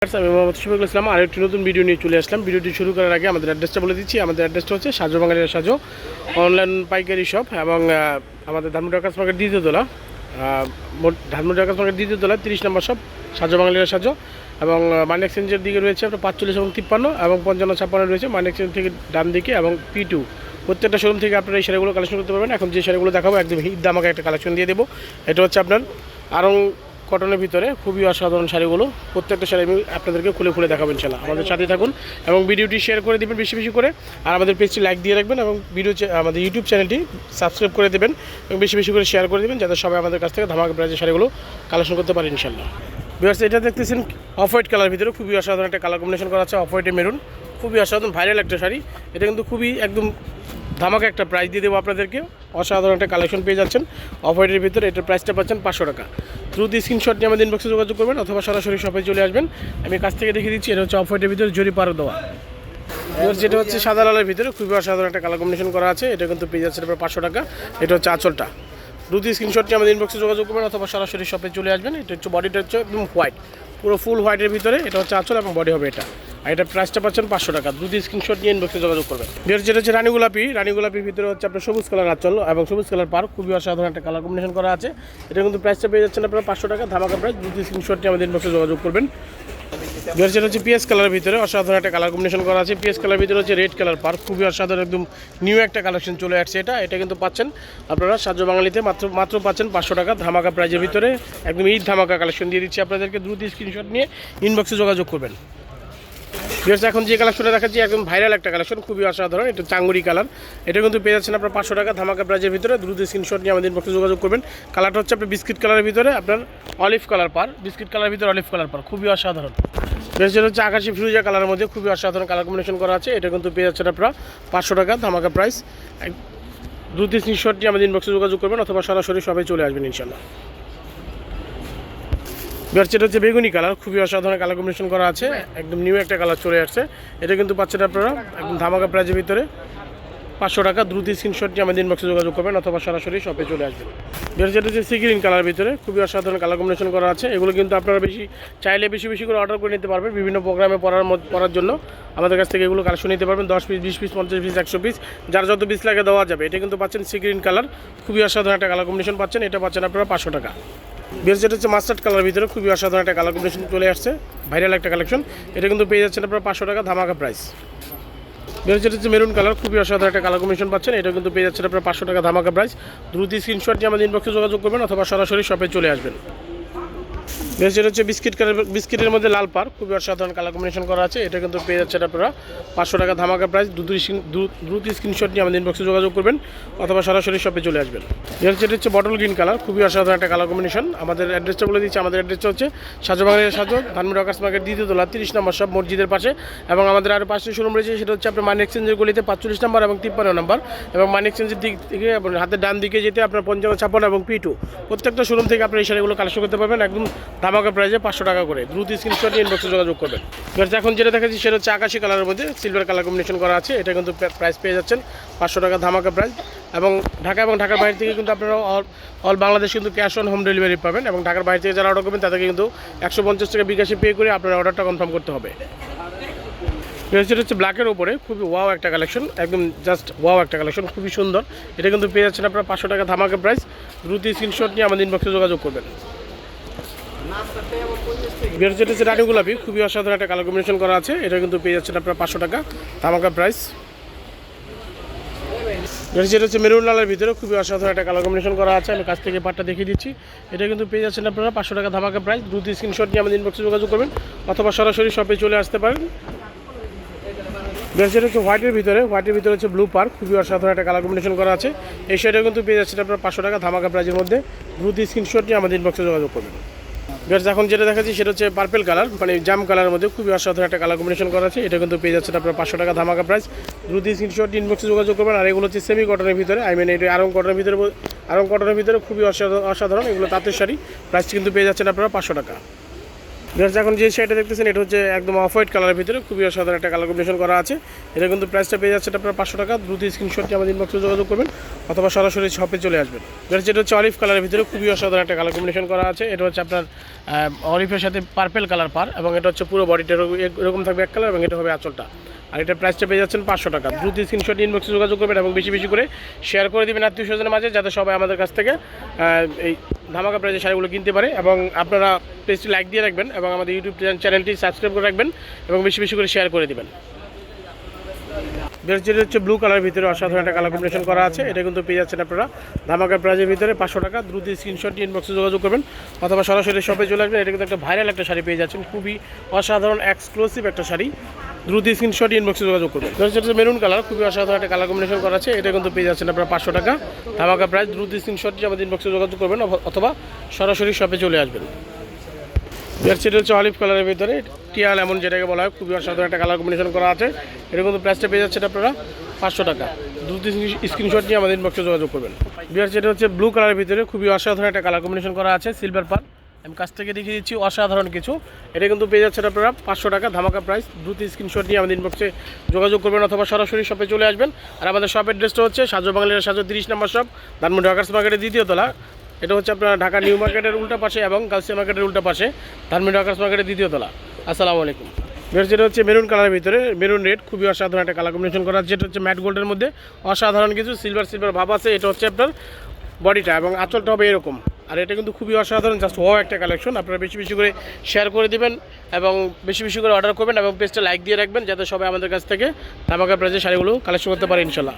আমি মোহাম্মদ শফিকুল ইসলাম আরেকটি নতুন ভিডিও নিয়ে চলে আসলাম। ভিডিওটি শুরু করার আগে আমাদের অ্যাড্রেসটা বলে দিচ্ছি। আমাদের অ্যাড্রেসটা হচ্ছে সাজো বাঙালির সাজো অনলাইন পাইকারি শপ এবং আমাদের ধানমন্ডি আকাশ মার্কেট দ্বিতীয়তলা, ধানমন্ডি আকাশ মার্কেট দ্বিতীয়তলা 30 নম্বর শপ সাজো বাঙালির সাজো। এবং মানি এক্সচেঞ্জের দিকে রয়েছে আপনার 45 এবং 53 এবং 55 56 রয়েছে মানি এক্সচেঞ্জ থেকে ডান দিকে এবং P2 প্রত্যেকটা শোরুম থেকে আপনারা এই শাড়িগুলো কালেকশন করতে পারবেন। এখন যে শাড়িগুলো দেখাবো একদম হিট দামাকে একটা কালেকশন দিয়ে দেবো। এটা হচ্ছে আপনার আরং কটনের ভিতরে খুবই অসাধারণ শাড়িগুলো। প্রত্যেকটা শাড়ি আমি আপনাদেরকে খুলে খুলে দেখাবো ইনশাআল্লাহ। আমাদের সাথে থাকুন এবং ভিডিওটি শেয়ার করে দেবেন বেশি বেশি করে, আর আমাদের পেজটি লাইক দিয়ে রাখবেন এবং আমাদের ইউটিউব চ্যানেলটি সাবস্ক্রাইব করে দেবেন এবং বেশি বেশি করে শেয়ার করে দেবেন যাতে সবাই আমাদের কাছ থেকে ধামাকা প্রাইজের শাড়িগুলো কালেকশন করতে পারে ইনশাআল্লাহ। ভিউয়ার্স, এটা দেখতেছেন অফ হোয়াইট কালার ভিতরে খুবই অসাধারণ একটা কালার কম্বিনেশন করা আছে, অফ হোয়াইটে মেরুন, খুবই অসাধারণ ভাইরাল একটা শাড়ি। এটা কিন্তু খুবই একদম ধামাকা একটা প্রাইস দিয়ে দেবো আপনাদেরকে। অসাধারণ একটা কালেকশন পেয়ে যাচ্ছেন অফ হোয়াইটের ভিতরে। এটার প্রাইসটা পাচ্ছেন 500 টাকা। দ্রুত স্ক্রিনশট নিয়ে আমাদের ইনবক্সে যোগাযোগ করবেন অথবা সরাসরি শপে চলে আসবেন। আমি কাছ থেকে দেখিয়ে দিচ্ছি। এটা হচ্ছে অফ হোয়াইটের ভিতরে জরি পাড় দেওয়া, যেটা হচ্ছে সাদা লালের ভিতরে খুবই অসাধারণ একটা কালার কম্বিনেশন করা আছে। এটা কিন্তু পেয়ে যাচ্ছে আপনার 500 টাকা। এটা হচ্ছে আঁচলটা। দ্রুত স্ক্রিনশট নিয়ে আমাদের ইনবক্সে যোগাযোগ করবেন অথবা সরাসরি শপে চলে আসবেন। এটা হচ্ছে বডিটা হচ্ছে একদম হোয়াইট, পুরো ফুল হোয়াইটের ভিতরে। এটা হচ্ছে আঁচল এবং বডি হবে এটা। আর এটার প্রাইসটা পাচ্ছেন 500 টাকা। দ্রুত স্ক্রিনশট নিয়ে ইনবক্সে যোগাযোগ করবেন। যেটা হচ্ছে রানী গোলাপির ভিতরে হচ্ছে আপনার সবুজ কালার আঁচল এবং সবুজ কালার পার, খুবই অসাধারণ একটা কালার কম্বিনেশন করা আছে। এটা কিন্তু প্রাইসটা পেয়ে যাচ্ছেন আপনার 500 টাকা ধামাকা প্রাইস। দ্রুত স্ক্রিনশট নিয়ে আমাদের ইনবক্সে যোগাযোগ করবেন। যেটা হচ্ছে পিএস কালারের ভিতরে অসাধারণ একটা কালার কম্বিনেশন করা আছে। পিএস কালার ভিতরে হচ্ছে রেড কালার পার, খুবই অসাধারণ একদম নিউ একটা কালেকশন চলে আসছে। এটা কিন্তু পাচ্ছেন আপনারা সাজো বাঙালিতে মাত্র পাচ্ছেন 500 টাকা ধামাকা প্রাইজের ভিতরে। একদম ঈদ ধামাকা কালেকশন দিয়ে দিচ্ছি আপনাদেরকে। দ্রুত স্ক্রিনশট নিয়ে ইনবক্সে যোগাযোগ করবেন। এখন যে কালেকশনটা দেখাচ্ছি একদম ভাইরাল একটা কালেকশন, খুবই অসাধারণ। এটা চাঙ্গুরি কালার। এটা কিন্তু পেয়ে যাচ্ছেন আপনার 500 টাকা ধামাকা প্রাইজের ভিতরে। দ্রুত স্ক্রিনশট নিয়ে আমাদের ইনবক্সে যোগাযোগ করবেন। কালারটা হচ্ছে আপনার বিস্কিট কালারের ভিতরে আপনার অলিভ কালার পার, বিস্কিট কালারের ভিতরে অলিভ কালার পার, খুবই অসাধারণ। যেটা হচ্ছে আকাশি ফিরোজা কালারের মধ্যে খুবই অসাধারণ কালার কম্বিনেশন করা আছে। এটা কিন্তু পেয়ে যাচ্ছেন আপনারা 500 টাকা ধামাকা প্রাইস। দ্রুত স্ক্রিনশট নিয়ে আমাদের ইনবক্সে যোগাযোগ করবেন অথবা সরাসরি সবাই চলে আসবেন ইনশাআল্লাহ। যেটা হচ্ছে বেগুনি কালার, খুবই অসাধারণ কালার কম্বিনেশন করা আছে। একদম নিউ একটা কালার চলে আসছে। এটা কিন্তু পাচ্ছেন আপনারা একদম ধামাকা প্রাইজের ভিতরে 500 টাকা। দ্রুত স্ক্রিনশট নিয়ে আমাদের ইনবক্সে যোগাযোগ করবেন অথবা সরাসরি শপে চলে আসবেন। যেটা হচ্ছে সি গ্রিন কালার ভিতরে খুবই অসাধারণ কালার কম্বিনেশন করা আছে। এগুলো কিন্তু আপনারা চাইলে বেশি বেশি করে অর্ডার করে নিতে পারবেন বিভিন্ন প্রোগ্রামে পড়ার জন্য। আমাদের কাছ থেকে এগুলো কালেকশন নিতে পারবেন 10 পিস, 20 পিস, 50 পিস, 100 পিস, যার যত পিস লাগে দেওয়া যাবে। এটা কিন্তু পাচ্ছেন সি গ্রিন কালার, খুবই অসাধারণ একটা কালার কম্বিনেশন পাচ্ছেন। এটা পাচ্ছেন আপনারা 500 টাকা। যেটা হচ্ছে মাস্টার্ড কালার ভিতরে খুবই অসাধারণ একটা কালার কম্বিনেশন চলে আসছে, ভাইরাল একটা কালেকশন। এটা কিন্তু পেয়ে যাচ্ছেন আপনারা 500 টাকা ধামাকা প্রাইস। যেটা হচ্ছে মেরুন কালার, খুবই অসাধারণ একটা কালার কম্বিনেশন পাচ্ছেন। এটা কিন্তু পেয়ে যাচ্ছেন আপনারা 500 টাকা ধামাকা প্রাইস। দ্রুত স্ক্রিনশট নিয়ে আমাদের ইনবক্সে যোগাযোগ করবেন অথবা সরাসরি শপে চলে আসবেন। যেটা হচ্ছে বিস্কিটের মধ্যে লাল পার, খুবই অসাধারণ কালার কম্বিনেশন করা আছে। এটা কিন্তু পেয়ে যাচ্ছেন আপনারা 500 টাকা ধামাকা প্রাইস। দ্রুত স্ক্রিনশট নিয়ে আমাদের ইনবক্সে যোগাযোগ করবেন অথবা সরাসরি শপে চলে আসবেন। যেটা হচ্ছে বটল গ্রিন কালার, খুবই অসাধারণ একটা কালার কম্বিনেশন। আমাদের অ্যাড্রেসটা বলে দিচ্ছি। আমাদের অ্যাড্রেসটা হচ্ছে সাজো বাঙালির সাজো, ধানমন্ডি আকাশ মার্কেট দ্বিতীয়তলা 30 নম্বর শপ মসজিদের পাশে। এবং আমাদের আরও 5টি শোরুম রয়েছে। সেটা হচ্ছে আপনার মানি এক্সচেঞ্জের গলিতে 45 নম্বর এবং 53 নম্বর। এবং মানি এক্সচেঞ্জের দিক থেকে হাতের ডান দিকে যেতে আপনার 55, 56 এবং P2 প্রত্যেকটা শোরুম থেকে আপনার এই শাড়িগুলো কালেকশন করতে পারবেন একদম ধামাকা প্রাইজে 500 টাকা করে। দ্রুত স্ক্রিনশট নিয়ে ইনবক্সে যোগাযোগ করবেন। এখন যেটা দেখাচ্ছি সেটা হচ্ছে আকাশি কালারের মধ্যে সিলভার কালার কম্বিনেশন করা আছে। এটা কিন্তু প্রাইস পেয়ে যাচ্ছেন 500 টাকা ধামাকা প্রাইস। এবং ঢাকার বাইরে থেকে কিন্তু আপনারা অল বাংলাদেশ কিন্তু ক্যাশ অন হোম ডেলিভারি পাবেন। এবং ঢাকার বাইরে থেকে যারা অর্ডার করবেন তাদেরকে কিন্তু 150 টাকা বিকাশে পে করে আপনার অর্ডারটা কনফার্ম করতে হবে। যেটা হচ্ছে ব্ল্যাকের ওপরে খুবই ওয়াও একটা কালেকশন, একদম জাস্ট ওয়াও একটা কালেকশন, খুবই সুন্দর। এটা কিন্তু পেয়ে যাচ্ছেন আপনারা 500 টাকা ধামাকা প্রাইস। দ্রুত স্ক্রিনশট নিয়ে আমাদের ইনবক্সে যোগাযোগ করবেন। যেটা হচ্ছে রানী গোলাপি, খুবই অসাধারণ একটা কালার কম্বিনেশন করা আছে। এটা কিন্তু পেয়ে যাচ্ছেন আপনারা 500 টাকা ধামাকা প্রাইস। যেটা হচ্ছে মেরুন লালের ভিতরে খুবই অসাধারণ একটা কালার কম্বিনেশন করা আছে। আমি কাছ থেকে পাটটা দেখিয়ে দিচ্ছি। এটা কিন্তু পেয়ে যাচ্ছেন আপনারা 500 টাকা ধামাকা প্রাইস। দ্রুত স্ক্রিনশট নিয়ে আমাদের ইনবক্সে যোগাযোগ করবেন অথবা সরাসরি শপে চলে আসতে পারেন। যেটা হচ্ছে হোয়াইটের ভিতরে হচ্ছে ব্লু পার্ক, খুবই অসাধারণ একটা কালার কম্বিনেশন করা আছে। এই শাড়িটা কিন্তু পেয়ে যাচ্ছেন আপনারা 500 টাকা ধামাকা প্রাইজের মধ্যে। দ্রুত স্ক্রিনশট নিয়ে আমাদের ইনবক্সে যোগাযোগ করবেন। এখন যেটা দেখাচ্ছি সেটা হচ্ছে পার্পেল কালার, মানে জাম কালারের মধ্যে খুবই অসাধারণ একটা কালার কম্বিনেশন করা আছে। এটা কিন্তু পেয়ে যাচ্ছেন আপনার 500 টাকা ধামাকা প্রাইস। দ্রুত স্ক্রিনশট ইনবক্সে যোগাযোগ করবেন। আর এগুলো হচ্ছে সেমি কটনের ভিতরে, এটা আরং কটনের ভিতরে খুবই অসাধারণ। এগুলো তাঁতের শাড়ি, প্রাইস কিন্তু পেয়ে যাচ্ছেন আপনারা 500 টাকা। ভিউয়ার্স এখন যে শাড়িটা দেখতেছেন এটা হচ্ছে একদম অফ হোয়াইট কালারের ভিতরে খুবই অসাধারণ একটা কালার কম্বিনেশন করা আছে। এটা কিন্তু প্রাইসটা পেয়ে যাচ্ছে আপনার 500 টাকা। দ্রুত স্ক্রিনশটটি আমাদের ইনবক্সে যোগাযোগ করবেন অথবা সরাসরি শপে চলে আসবেন। ভিউয়ার্স যেটা হচ্ছে অলিভ কালারের ভিতরে খুবই অসাধারণ একটা কালার কম্বিনেশন করা আছে। এটা হচ্ছে আপনার অলিভের সাথে পার্পেল কালার পার এবং এটা হচ্ছে পুরো বডিটা এরকম থাকবে এক কালার এবং এটা হবে আঁচলটা। আর এটা প্রাইসটা পেয়ে যাচ্ছেন 500 টাকা। দ্রুত স্ক্রিনশট ইনবক্সে যোগাযোগ করবেন এবং বেশি বেশি করে শেয়ার করে দেবেন আত্মীয় স্বজনের মাঝে, যাতে সবাই আমাদের কাছ থেকে এই ধামাকা প্রাইজের শাড়িগুলো কিনতে পারে। এবং আপনারা পেজটি লাইক দিয়ে রাখবেন এবং আমাদের ইউটিউব চ্যানেলটি সাবস্ক্রাইব করে রাখবেন এবং বেশি বেশি করে শেয়ার করে দেবেন। যেটা হচ্ছে ব্লু কালারের ভিতরে অসাধারণ একটা কালার কম্বিনেশন করা আছে। এটা কিন্তু পেয়ে যাচ্ছেন আপনারা ধামাকা প্রাইজের ভিতরে 500 টাকা। দ্রুত স্ক্রিনশট ইনবক্সে যোগাযোগ করবেন অথবা সরাসরি শপে চলে আসবেন। এটা কিন্তু একটা ভাইরাল একটা শাড়ি পেয়ে যাচ্ছেন, খুবই অসাধারণ এক্সক্লুসিভ একটা শাড়ি। দ্রুত স্ক্রিনশট ইনবক্সে যোগাযোগ করবেন। যেটা মেরুন কালার খুবই অসাধারণ একটা কালার কম্বিনেশন করা আছে। এটা কিন্তু পেয়ে যাচ্ছেন আপনারা 500 টাকা ধামাকা প্রাইস। দ্রুত স্ক্রিনশটটি আমাদের ইনবক্সে যোগাযোগ করবেন অথবা সরাসরি শপে চলে আসবেন। সেটা হচ্ছে অলিভ কালারের ভিতরে টিয়া লেমন যেটাকে বলা হয়, খুবই অসাধারণ একটা কালার কম্বিনেশন করা আছে। এটা কিন্তু প্রাইসটা পেয়ে যাচ্ছে আপনারা 500 টাকা। দ্রুত স্ক্রিনশট নিয়ে আমাদের ইনবক্সে যোগাযোগ করবেন। যেটা হচ্ছে ব্লু কালারের ভিতরে খুবই অসাধারণ একটা কালার কম্বিনেশন করা আছে, সিলভার পার। আমি কাছ থেকে দেখিয়ে দিচ্ছি অসাধারণ কিছু। এটা কিন্তু পেয়ে যাচ্ছেন আপনারা 500 টাকা ধামাকা প্রাইস। দ্রুত স্ক্রিনশট নিয়ে আমাদের ইনবক্সে যোগাযোগ করবেন অথবা সরাসরি শপে চলে আসবেন। আর আমাদের শপের অ্যাড্রেসটা হচ্ছে সাজো বাঙালির সাজো 30 নম্বর শপ, ধানমন্ডি হকার্স মার্কেটের দ্বিতীয় তলা। এটা হচ্ছে আপনার ঢাকা নিউ মার্কেটের উল্টা পাশে এবং গাউসিয়া মার্কেটের উল্টা পাশে, ধানমন্ডি হকার্স মার্কেটের দ্বিতীয় তলা। আসসালামু আলাইকুম। যেটা হচ্ছে মেরুন কালারের ভিতরে মেরুন রেড, খুবই অসাধারণ একটা কালার কম্বিনেশন করা আছে। যেটা হচ্ছে ম্যাট গোল্ডের মধ্যে অসাধারণ কিছু সিলভার ভাব আছে। এটা হচ্ছে আপনার বডিটা এবং আঁচলটা হবে এরকম। আর এটা কিন্তু খুবই অসাধারণ, জাস্ট ওয়াও একটা কালেকশন। আপনারা বেশি বেশি করে শেয়ার করে দেবেন এবং বেশি বেশি করে অর্ডার করবেন এবং পেজটা লাইক দিয়ে রাখবেন, যাতে সবাই আমাদের কাছ থেকে ধামাকা প্রাইজের শাড়িগুলো কালেকশন করতে পারে ইনশাল্লাহ।